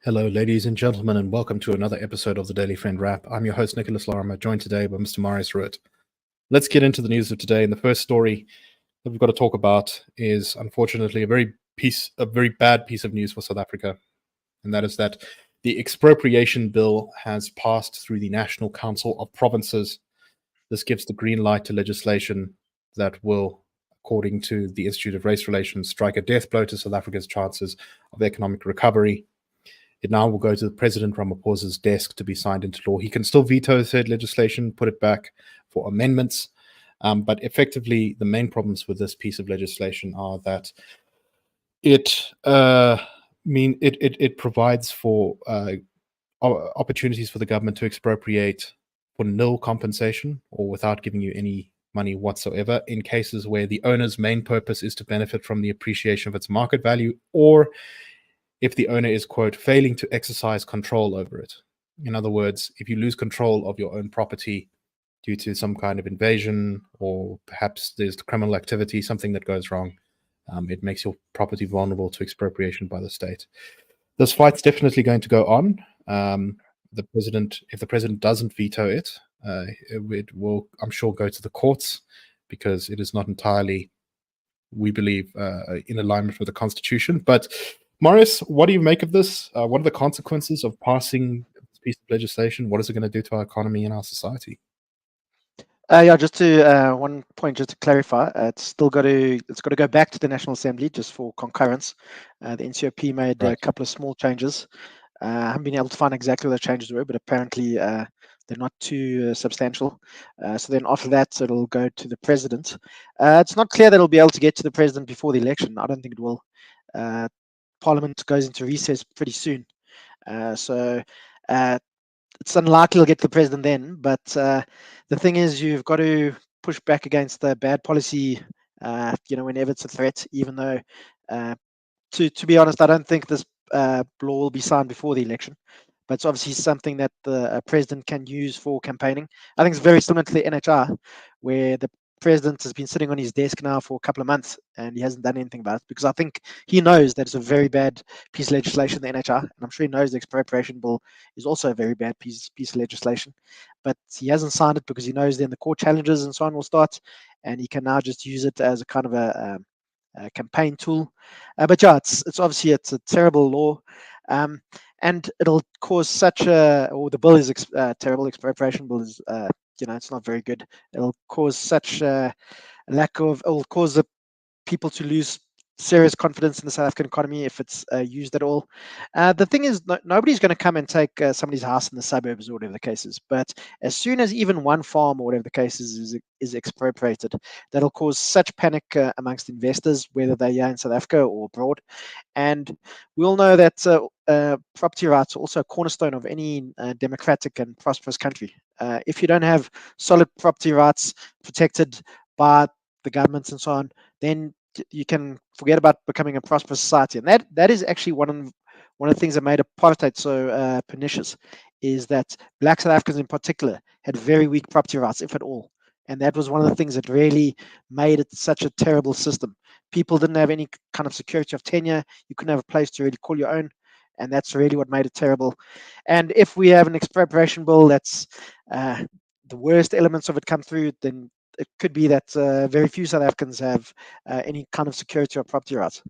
Hello, ladies and gentlemen, and welcome to another episode of the Daily Friend Wrap. I'm your host, Nicholas Lorimer, joined today by Mr. Marius Roodt. Let's get into the news of today. And the first story that we've got to talk about is, unfortunately, a very bad piece of news for South Africa. And that is that the Expropriation Bill has passed through the National Council of Provinces. This gives the green light to legislation that will, according to the Institute of Race Relations, strike a death blow to South Africa's chances of economic recovery. It now will go to the President Ramaphosa's desk to be signed into law. He can still veto said legislation, put it back for amendments. But effectively, the main problems with this piece of legislation are that it provides for opportunities for the government to expropriate for nil compensation or without giving you any money whatsoever in cases where the owner's main purpose is to benefit from the appreciation of its market value, or if the owner is, quote, failing to exercise control over it. In other words, if you lose control of your own property due to some kind of invasion, or perhaps there's criminal activity, something that goes wrong, it makes your property vulnerable to expropriation by the state. This fight's definitely going to go on. If the president doesn't veto it, it will, I'm sure, go to the courts, because it is not entirely, we believe, in alignment with the Constitution. But Marius, what do you make of this? What are the consequences of passing this piece of legislation? What is it going to do to our economy and our society? Just to one point, just to clarify, it's got to go back to the National Assembly just for concurrence. The NCOP made a couple of small changes. I haven't been able to find exactly what the changes were, but apparently they're not too substantial. So then after that, it'll go to the president. It's not clear that it'll be able to get to the president before the election. I don't think it will. Parliament goes into recess pretty soon, so it's unlikely he'll get to the president then. But the thing is, you've got to push back against the bad policy, whenever it's a threat. Even though, to be honest, I don't think this law will be signed before the election. But it's obviously something that the president can use for campaigning. I think it's very similar to the NHI, where the president has been sitting on his desk now for a couple of months and he hasn't done anything about it, because I think he knows that it's a very bad piece of legislation, the NHI, and I'm sure he knows the Expropriation Bill is also a very bad piece of legislation, but he hasn't signed it because he knows then the court challenges and so on will start, and he can now just use it as a kind of a campaign tool. But yeah, it's obviously it's a terrible law, and it'll cause such the bill is terrible. Expropriation Bill is it's not very good. It'll cause such it'll cause the people to lose serious confidence in the South African economy if it's used at all. The thing is, nobody's going to come and take somebody's house in the suburbs or whatever the case is. But as soon as even one farm or whatever the case is expropriated, that'll cause such panic amongst investors, whether they're here in South Africa or abroad. And we all know that property rights are also a cornerstone of any democratic and prosperous country. If you don't have solid property rights protected by the governments and so on, then you can forget about becoming a prosperous society. And that is actually one of the things that made apartheid so pernicious, is that Black South Africans in particular had very weak property rights, if at all. And that was one of the things that really made it such a terrible system. People didn't have any kind of security of tenure. You couldn't have a place to really call your own. And that's really what made it terrible. And if we have an expropriation bill that's the worst elements of it come through, then it could be that very few South Africans have any kind of security or property rights.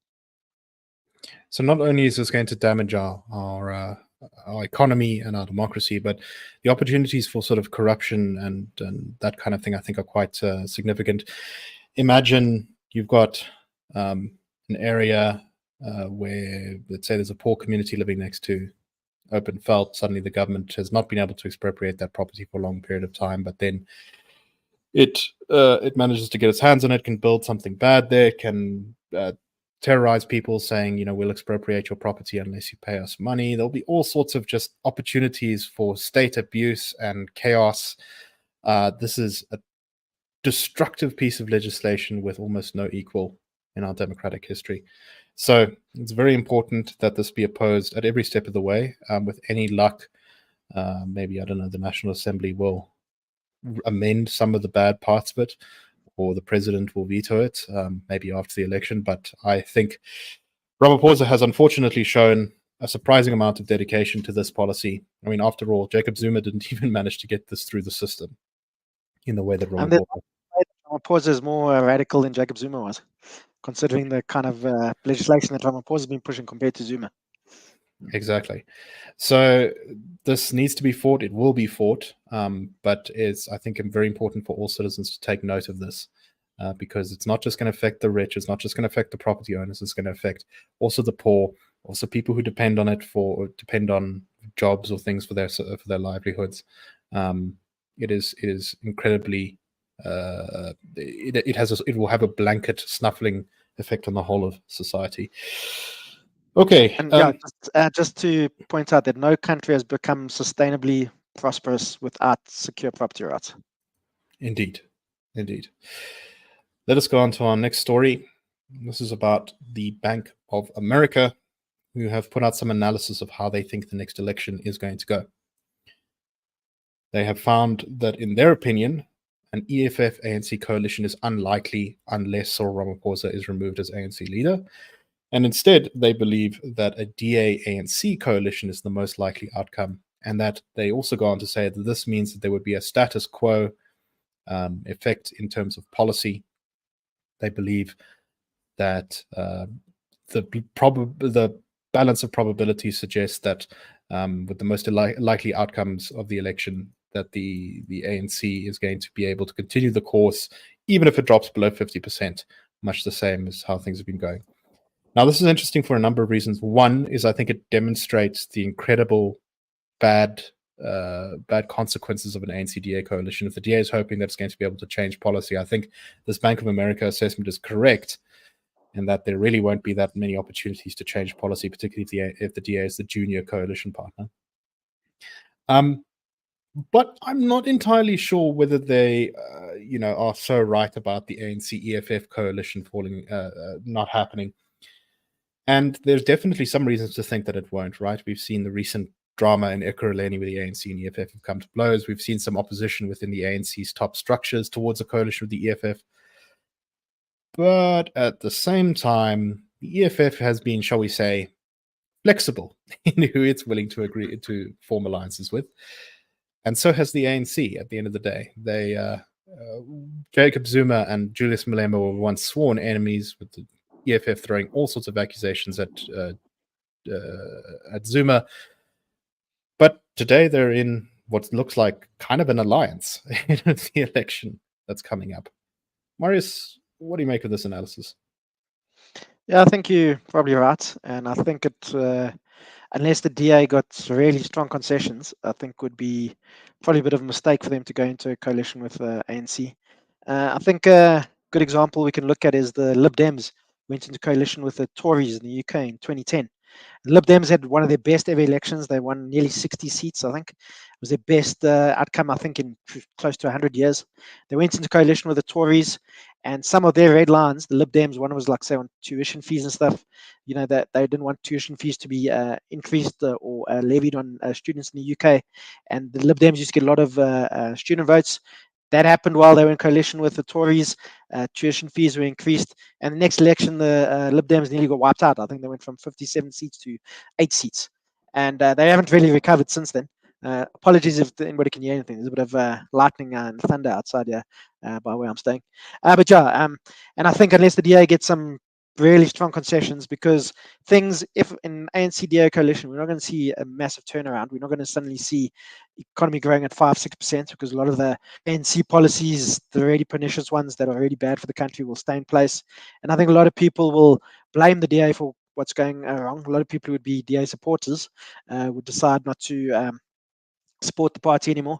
So not only is this going to damage our economy and our democracy, but the opportunities for sort of corruption and that kind of thing, I think, are quite significant. Imagine you've got an area where, let's say, there's a poor community living next to open veld. Suddenly the government has not been able to expropriate that property for a long period of time, but then it manages to get its hands on it, can build something bad there, can terrorize people, saying, we'll expropriate your property unless you pay us money. There'll be all sorts of just opportunities for state abuse and chaos. This is a destructive piece of legislation with almost no equal in our democratic history. So it's very important that this be opposed at every step of the way. With any luck, maybe, I don't know, the National Assembly will amend some of the bad parts of it, or the president will veto it, maybe after the election. But I think Ramaphosa has unfortunately shown a surprising amount of dedication to this policy. I mean, after all, Jacob Zuma didn't even manage to get this through the system in the way that Ramaphosa. Ramaphosa is more radical than Jacob Zuma was, considering the kind of legislation that Ramaphosa has been pushing compared to Zuma. Exactly. So this needs to be fought. It will be fought, but it's, I think, very important for all citizens to take note of this, because it's not just going to affect the rich. It's not just going to affect the property owners. It's going to affect also the poor, also people who depend on it depend on jobs or things for their livelihoods. It is incredibly. It will have a blanket snuffling effect on the whole of society. Okay. And just to point out that no country has become sustainably prosperous without secure property rights. Indeed. Let us go on to our next story. This is about the Bank of America, who have put out some analysis of how they think the next election is going to go. They have found that, in their opinion, an EFF-ANC coalition is unlikely unless Cyril Ramaphosa is removed as ANC leader. And instead, they believe that a DA-ANC coalition is the most likely outcome, and that they also go on to say that this means that there would be a status quo effect in terms of policy. They believe that the balance of probability suggests that with the most likely outcomes of the election, that the ANC is going to be able to continue the course, even if it drops below 50%, much the same as how things have been going. Now, this is interesting for a number of reasons. One is I think it demonstrates the incredible bad consequences of an ANC-DA coalition. If the DA is hoping that it's going to be able to change policy, I think this Bank of America assessment is correct, and that there really won't be that many opportunities to change policy, particularly if the DA is the junior coalition partner. But I'm not entirely sure whether they, are so right about the ANC-EFF coalition not happening. And there's definitely some reasons to think that it won't, right? We've seen the recent drama in Ekurhuleni where the ANC and EFF have come to blows. We've seen some opposition within the ANC's top structures towards a coalition with the EFF. But at the same time, the EFF has been, shall we say, flexible in who it's willing to agree to form alliances with. And so has the ANC at the end of the day. Jacob Zuma and Julius Malema were once sworn enemies, with the EFF throwing all sorts of accusations at Zuma. But today they're in what looks like kind of an alliance in the election that's coming up. Marius, what do you make of this analysis? Yeah, I think you're probably right. And I think unless the DA got really strong concessions, I think would be probably a bit of a mistake for them to go into a coalition with ANC. I think a good example we can look at is the Lib Dems went into coalition with the Tories in the UK in 2010. The Lib Dems had one of their best ever elections. They won nearly 60 seats, I think. It was their best outcome, I think, in close to 100 years. They went into coalition with the Tories, and some of their red lines, the Lib Dems, one was like, say, on tuition fees and stuff, that they didn't want tuition fees to be increased or levied on students in the UK. And the Lib Dems used to get a lot of student votes. That happened while they were in coalition with the Tories. Tuition fees were increased. And the next election, the Lib Dems nearly got wiped out. I think they went from 57 seats to 8 seats. And they haven't really recovered since then. Apologies if anybody can hear anything. There's a bit of lightning and thunder outside here by where I'm staying. And I think unless the DA gets some really strong concessions, because if in ANC-DA coalition, we're not going to see a massive turnaround. We're not going to suddenly see economy growing at 5-6%, because a lot of the ANC policies, the really pernicious ones that are really bad for the country, will stay in place. And I think a lot of people will blame the DA for what's going wrong. A lot of people who would be DA supporters would decide not to support the party anymore.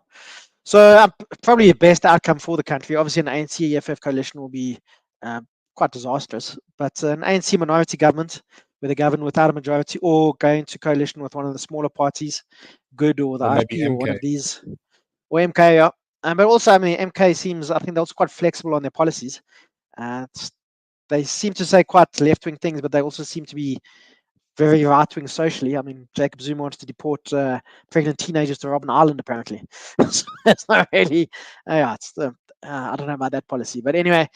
So probably the best outcome for the country. Obviously, an ANC-EFF coalition will be quite disastrous, but an ANC minority government where they govern without a majority, or going to coalition with one of the smaller parties, good, or the IFP, or one of these, or MK. Yeah. But also, I mean, MK seems, I think they're also quite flexible on their policies. They seem to say quite left-wing things, but they also seem to be very right-wing socially. I mean, Jacob Zuma wants to deport pregnant teenagers to Robben Island, apparently. So it's not really, I don't know about that policy. But anyway,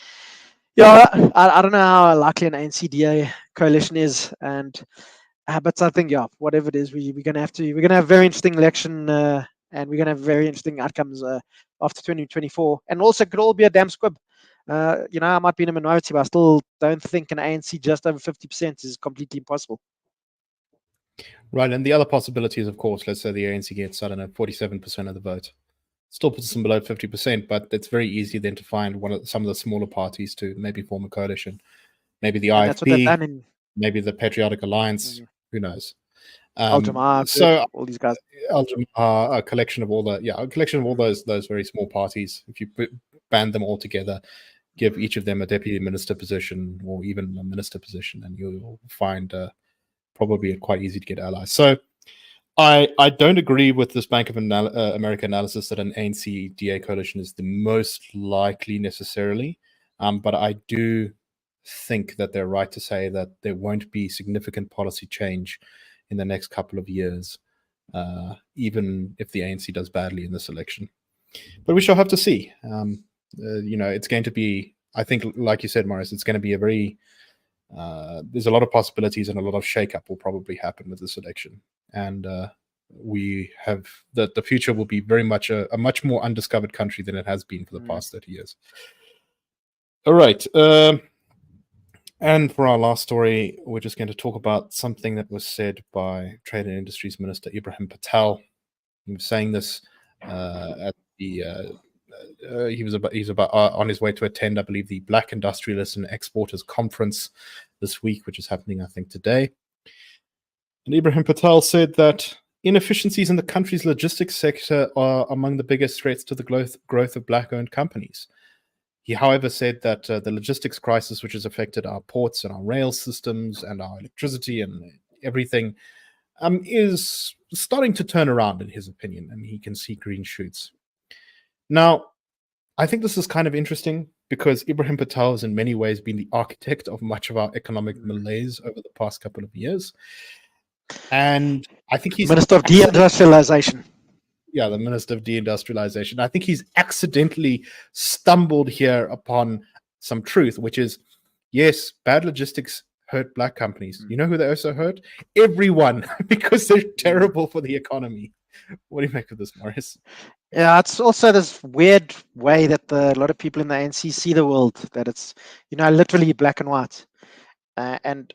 I don't know how likely an ANC-DA coalition is. And But I think, yeah, whatever it is, we're gonna have a very interesting election, and we're gonna have very interesting outcomes after 2024, and also it could all be a damn squib. I might be in a minority, but I still don't think an ANC just over 50% is completely impossible. Right, and the other possibility is, of course, let's say the ANC gets, I don't know, 47% of the vote. Still puts them below 50%, but it's very easy then to find some of the smaller parties to maybe form a coalition. Maybe the And that's what they've IFP, done maybe the Patriotic Alliance, who knows? Al-Jamaa, all these guys. A collection of all those very small parties. If you band them all together, give each of them a deputy minister position or even a minister position, and you'll find probably quite easy to get allies. So I don't agree with this Bank of America analysis that an ANC-DA coalition is the most likely necessarily, but I do think that they're right to say that there won't be significant policy change in the next couple of years, even if the ANC does badly in this election. But we shall have to see. It's going to be, I think, like you said, Marius, it's going to be a very there's a lot of possibilities and a lot of shakeup will probably happen with this election, and we have the future will be very much a much more undiscovered country than it has been for the past 30 years. All right. And for our last story, we're just going to talk about something that was said by Trade and Industries Minister Ebrahim Patel. He was saying this at the he's about on his way to attend, I believe, the Black Industrialists and Exporters Conference this week, which is happening, I think, today. And Ebrahim Patel said that inefficiencies in the country's logistics sector are among the biggest threats to the growth of Black-owned companies. He, however, said that the logistics crisis, which has affected our ports and our rail systems and our electricity and everything, is starting to turn around, in his opinion, and he can see green shoots. Now, I think this is kind of interesting because Ebrahim Patel has in many ways been the architect of much of our economic malaise over the past couple of years. And I think he's Minister of Deindustrialization. Yeah, the Minister of Deindustrialization. I think he's accidentally stumbled here upon some truth, which is, yes, bad logistics hurt Black companies. You know who they also hurt? Everyone, because they're terrible for the economy. What do you make of this, Marius? Yeah, it's also this weird way that a lot of people in the ANC see the world, that it's, literally black and white. And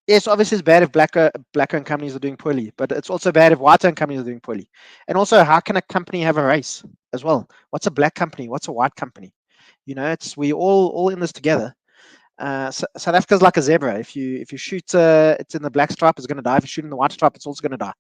yes, obviously it's bad if black-owned companies are doing poorly, but it's also bad if white-owned companies are doing poorly. And also, how can a company have a race as well? What's a black company? What's a white company? We all in this together. South Africa's like a zebra. If you shoot it's in the black stripe, it's going to die. If you shoot in the white stripe, it's also going to die.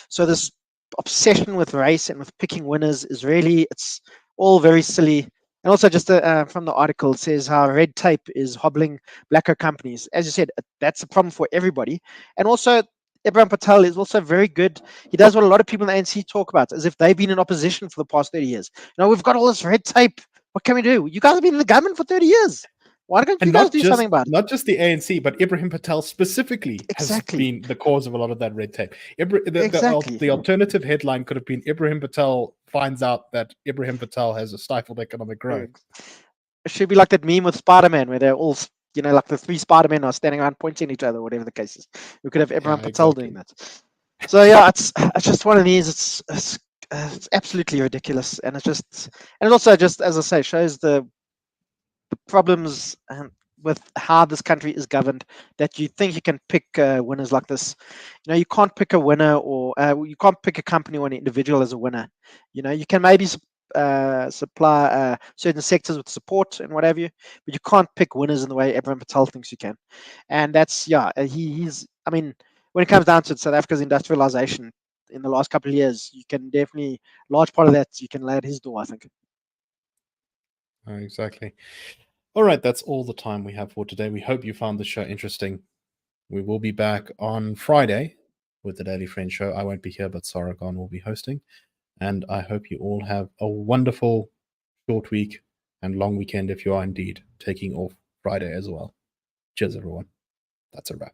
So this obsession with race and with picking winners is really, it's all very silly. And also, just from the article, it says how red tape is hobbling Black-owned companies. As you said, that's a problem for everybody. And also, Ebrahim Patel is also very good. He does what a lot of people in the ANC talk about, as if they've been in opposition for the past 30 years. We've got all this red tape. What can we do? You guys have been in the government for 30 years. Why don't you guys do something about it? Not just the ANC, but Ebrahim Patel specifically has been the cause of a lot of that red tape. The alternative headline could have been Ebrahim Patel finds out that Ebrahim Patel has a stifled economic growth. It should be like that meme with Spider-Man where they're all, like the three Spider-Men are standing around pointing at each other, whatever the case is. We could have Ebrahim Patel doing that. So yeah, it's just one of these. It's absolutely ridiculous, and it also just, as I say, shows the problems with how this country is governed, that you think you can pick winners like this. You can't pick a winner, or you can't pick a company or an individual as a winner. You can maybe supply certain sectors with support and what have you, but you can't pick winners in the way Ebrahim Patel thinks you can. And that's, he's, when it comes down to it, South Africa's industrialization in the last couple of years, you can definitely, large part of that you can lay at his door, I think. Exactly. All right, that's all the time we have for today. We hope you found the show interesting. We will be back on Friday with the Daily Friend Show. I won't be here, but Saragon will be hosting. And I hope you all have a wonderful short week and long weekend if you are indeed taking off Friday as well. Cheers, everyone. That's a wrap.